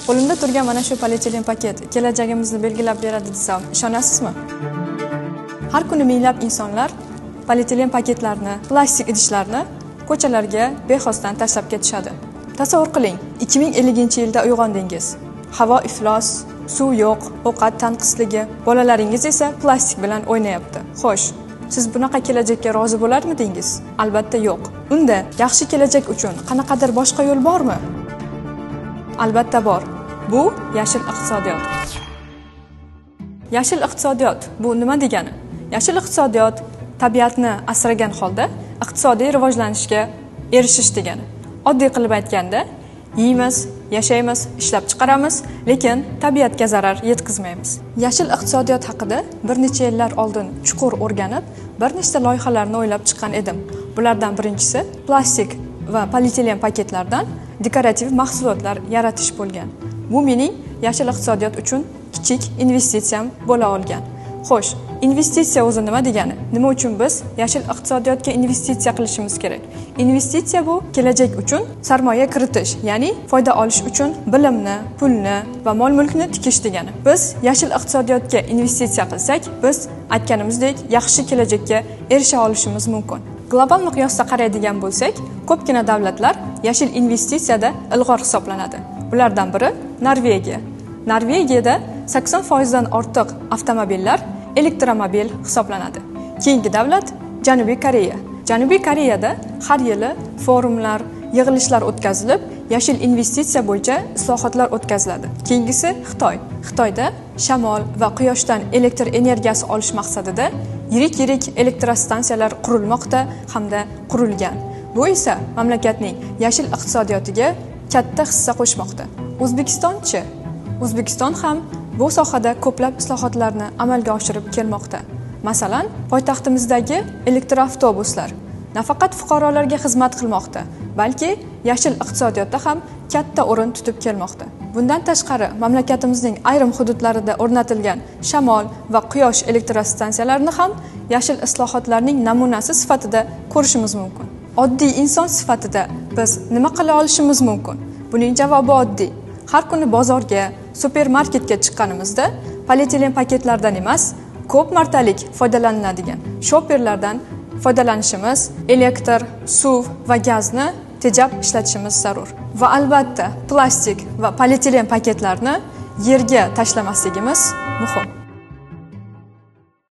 Qo'limda turgan mana shu polietilen paket kelajagimizni belgilab beradi desam, ishonasizmi? Har kuni minglab insonlar polietilen paketlarni, plastik idishlarni ko'chalarga bexosdan tashlab ketishadi. Tasavvur qiling, 2050-yilda uyg'ondingiz. Havo iflos, suv yo'q, ovqat tanqisligi, bolalaringiz esa plastik bilan o'ynayapti. Xo'sh, siz bunaqa kelajakka rozi bo'larmidingiz? Albatta yo'q. Unda yaxshi kelajak uchun qanaqadir boshqa yo'l bormi? Albatta bor. Bu yashil iqtisodiyot. Yashil iqtisodiyot bu nima degani? Yashil iqtisodiyot tabiatni asragan holda iqtisodiy rivojlanishga erishish degani. Oddiy qilib aytganda, yeymiz, yashaymiz, ishlab chiqaramiz, lekin tabiatga zarar yetkazmaymiz. Yashil iqtisodiyot haqida bir necha yillar oldin chuqur o'rganib, bir nechta loyihalarni o'ylab chiqqan edim. Bulardan birinchisi plastik va polietilen paketlardan dekorativ mahsulotlar yaratish bo'lgan. Bu mening yashil iqtisodiyot uchun kichik investitsiyam bo'la olgan. Xo'sh, investitsiya o'zi nima degani? Nima uchun biz yashil iqtisodiyotga investitsiya qilishimiz kerak? Investitsiya bu kelajak uchun sarmoya kiritish, ya'ni foyda olish uchun bilimni, pulni va mol-mulkni tikish degani. Biz yashil iqtisodiyotga investitsiya qilsak, biz aytganimizdek yaxshi kelajakka erisha olishimiz mumkin. Global miqyosda qaraydigan bo'lsak, ko'pgina davlatlar yashil investitsiyada ilg'or hisoblanadi. Bulardan biri Norvegiya. Norvegiyada 80% dan ortiq avtomobillar elektromobil hisoblanadi. Keyingi davlat Janubiy Koreya. Janubiy Koreyada har yili forumlar, yig'ilishlar o'tkazilib, yashil investitsiya bo'yicha islohotlar o'tkaziladi. Keyingisi Xitoy. Xitoyda shamol va quyoshdan elektr energiyasi olish maqsadida yirik elektrostansiyalar qurilmoqda hamda qurilgan. Bu esa mamlakatning yashil iqtisodiyotiga katta hissa qo'shmoqda. O'zbekistonchi? O'zbekiston ham bu sohada ko'plab islohotlarni amalga oshirib kelmoqda. Masalan, poytaxtimizdagi elektroavtobuslar nafaqat fuqarolarga xizmat qilmoqda, balki yashil iqtisodiyotda ham katta o'rin tutib kelmoqda. Bundan tashqari, mamlakatimizning ayrim hududlarida o'rnatilgan shamol va quyosh elektrostansiyalarini ham yashil islohotlarning namunasi sifatida ko'rishimiz mumkin. Oddiy inson sifatida biz nima qila olishimiz mumkin? Buning javobi oddiy. Har kuni bozorga, supermarketga chiqqanimizda polietilen paketlardan emas, ko'p martalik foydalaniladigan shopperlardan foydalanishimiz, elektr, suv va gazni tejab ishlatishimiz zarur. Va albatta, plastik va polietilen paketlarni yerga tashlamasligimiz muhim.